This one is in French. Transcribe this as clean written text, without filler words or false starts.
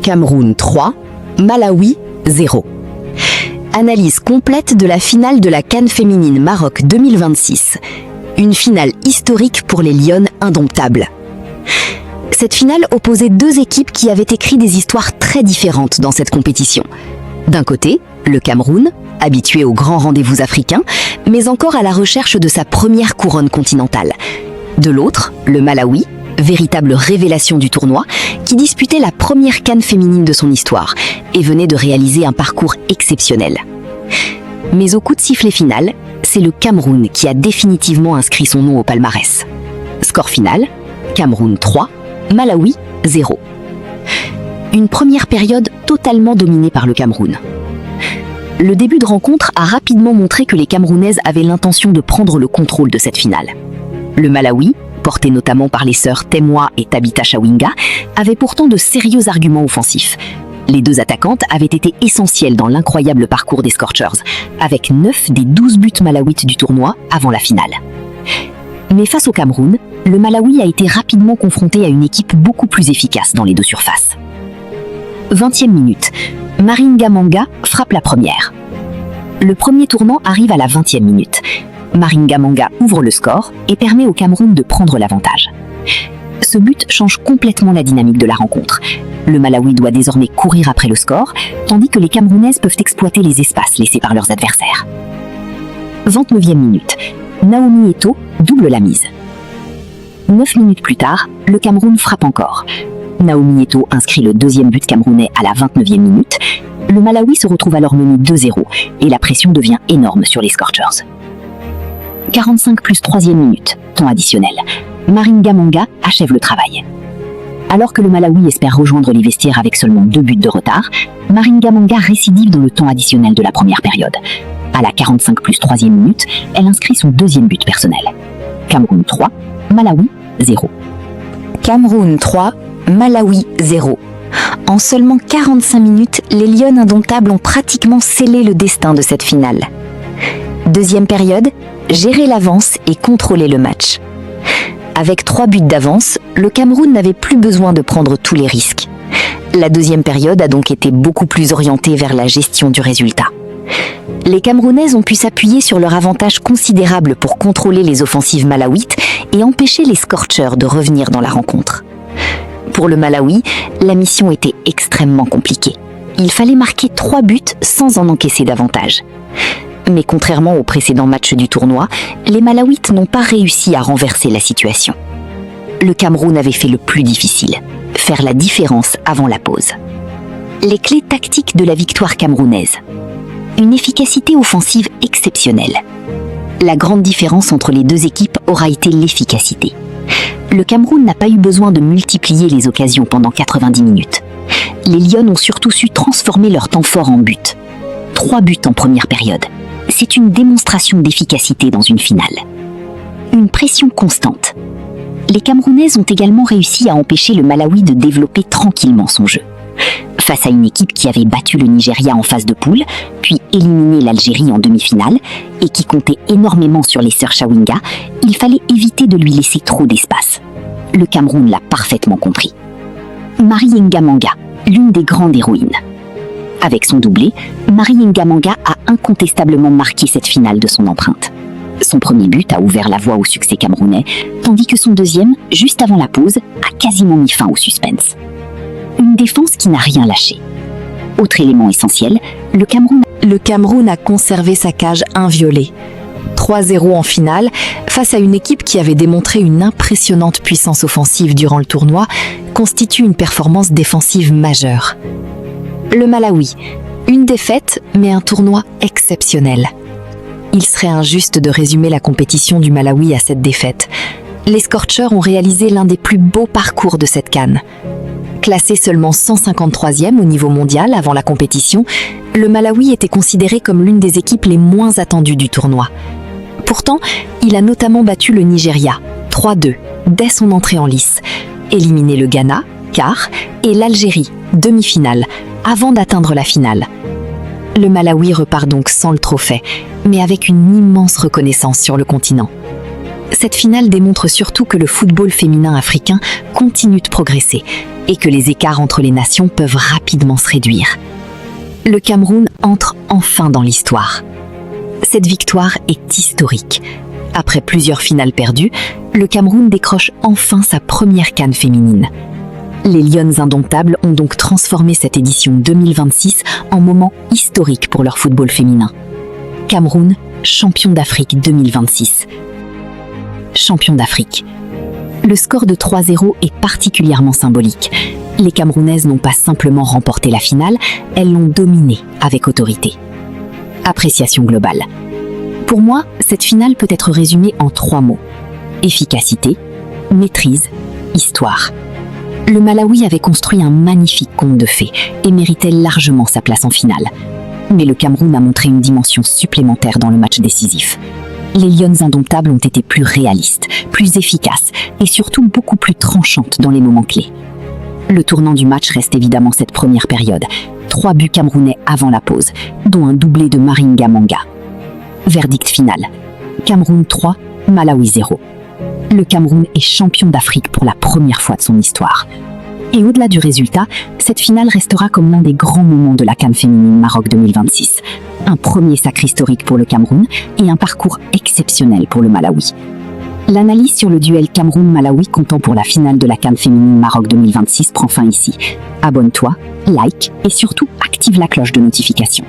Cameroun 3, Malawi 0. Analyse complète de la finale de la CAN féminine Maroc 2026. Une finale historique pour les Lionnes indomptables. Cette finale opposait deux équipes qui avaient écrit des histoires très différentes dans cette compétition. D'un côté, le Cameroun, habitué aux grands rendez-vous africains, mais encore à la recherche de sa première couronne continentale. De l'autre, le Malawi, véritable révélation du tournoi, qui disputait la première CAN féminine de son histoire et venait de réaliser un parcours exceptionnel. Mais au coup de sifflet final, c'est le Cameroun qui a définitivement inscrit son nom au palmarès. Score final, Cameroun 3, Malawi 0. Une première période totalement dominée par le Cameroun. Le début de rencontre a rapidement montré que les Camerounaises avaient l'intention de prendre le contrôle de cette finale. Le Malawi, porté notamment par les sœurs Temwa et Tabitha Chawinga, avait pourtant de sérieux arguments offensifs. Les deux attaquantes avaient été essentielles dans l'incroyable parcours des Scorchers, avec 9 des 12 buts malawites du tournoi avant la finale. Mais face au Cameroun, le Malawi a été rapidement confronté à une équipe beaucoup plus efficace dans les deux surfaces. 20e minute, Maringa Manga frappe la première. Le premier tournant arrive à la 20e minute. Maringa Manga ouvre le score et permet au Cameroun de prendre l'avantage. Ce but change complètement la dynamique de la rencontre. Le Malawi doit désormais courir après le score, tandis que les Camerounaises peuvent exploiter les espaces laissés par leurs adversaires. 29e minute, Naomi Eto'o double la mise. 9 minutes plus tard, le Cameroun frappe encore. Naomi Eto'o inscrit le deuxième but camerounais à la 29e minute. Le Malawi se retrouve alors mené 2-0 et la pression devient énorme sur les Scorchers. 45 plus 3e minute, temps additionnel. Maringa Manga achève le travail. Alors que le Malawi espère rejoindre les vestiaires avec seulement 2 buts de retard, Maringa Manga récidive dans le temps additionnel de la première période. À la 45 plus 3e minute, elle inscrit son deuxième but personnel. Cameroun 3, Malawi 0. Cameroun 3, Malawi 0. En seulement 45 minutes, les Lionnes indomptables ont pratiquement scellé le destin de cette finale. Deuxième période, gérer l'avance et contrôler le match. Avec 3 buts d'avance, le Cameroun n'avait plus besoin de prendre tous les risques. La deuxième période a donc été beaucoup plus orientée vers la gestion du résultat. Les Camerounaises ont pu s'appuyer sur leur avantage considérable pour contrôler les offensives malawites et empêcher les Scorchers de revenir dans la rencontre. Pour le Malawi, la mission était extrêmement compliquée. Il fallait marquer 3 buts sans en encaisser davantage. Mais contrairement aux précédents matchs du tournoi, les Malawites n'ont pas réussi à renverser la situation. Le Cameroun avait fait le plus difficile, faire la différence avant la pause. Les clés tactiques de la victoire camerounaise. Une efficacité offensive exceptionnelle. La grande différence entre les deux équipes aura été l'efficacité. Le Cameroun n'a pas eu besoin de multiplier les occasions pendant 90 minutes. Les Lionnes ont surtout su transformer leur temps fort en but. 3 buts en première période. C'est une démonstration d'efficacité dans une finale. Une pression constante. Les Camerounaises ont également réussi à empêcher le Malawi de développer tranquillement son jeu. Face à une équipe qui avait battu le Nigeria en phase de poule, puis éliminé l'Algérie en demi-finale, et qui comptait énormément sur les sœurs Chawinga, il fallait éviter de lui laisser trop d'espace. Le Cameroun l'a parfaitement compris. Maringa Manga, l'une des grandes héroïnes. Avec son doublé, Maringa Manga a incontestablement marqué cette finale de son empreinte. Son premier but a ouvert la voie au succès camerounais, tandis que son deuxième, juste avant la pause, a quasiment mis fin au suspense. Une défense qui n'a rien lâché. Autre élément essentiel, le Cameroun a conservé sa cage inviolée. 3-0 en finale, face à une équipe qui avait démontré une impressionnante puissance offensive durant le tournoi, constitue une performance défensive majeure. Le Malawi, une défaite, mais un tournoi exceptionnel. Il serait injuste de résumer la compétition du Malawi à cette défaite. Les Scorchers ont réalisé l'un des plus beaux parcours de cette CAN. Classé seulement 153e au niveau mondial avant la compétition, le Malawi était considéré comme l'une des équipes les moins attendues du tournoi. Pourtant, il a notamment battu le Nigeria, 3-2, dès son entrée en lice, éliminé le Ghana, quart, et l'Algérie, demi-finale, avant d'atteindre la finale. Le Malawi repart donc sans le trophée, mais avec une immense reconnaissance sur le continent. Cette finale démontre surtout que le football féminin africain continue de progresser et que les écarts entre les nations peuvent rapidement se réduire. Le Cameroun entre enfin dans l'histoire. Cette victoire est historique. Après plusieurs finales perdues, le Cameroun décroche enfin sa première CAN féminine. Les Lionnes indomptables ont donc transformé cette édition 2026 en moment historique pour leur football féminin. Cameroun, champion d'Afrique 2026. Champion d'Afrique. Le score de 3-0 est particulièrement symbolique. Les Camerounaises n'ont pas simplement remporté la finale, elles l'ont dominée avec autorité. Appréciation globale. Pour moi, cette finale peut être résumée en 3 mots. Efficacité, maîtrise, histoire. Le Malawi avait construit un magnifique conte de fées et méritait largement sa place en finale. Mais le Cameroun a montré une dimension supplémentaire dans le match décisif. Les Lionnes indomptables ont été plus réalistes, plus efficaces et surtout beaucoup plus tranchantes dans les moments clés. Le tournant du match reste évidemment cette première période. 3 buts camerounais avant la pause, dont un doublé de Maringa Manga. Verdict final. Cameroun 3, Malawi 0. Le Cameroun est champion d'Afrique pour la première fois de son histoire. Et au-delà du résultat, cette finale restera comme l'un des grands moments de la CAN féminine Maroc 2026. Un premier sacre historique pour le Cameroun et un parcours exceptionnel pour le Malawi. L'analyse sur le duel Cameroun-Malawi comptant pour la finale de la CAN féminine Maroc 2026 prend fin ici. Abonne-toi, like et surtout active la cloche de notification.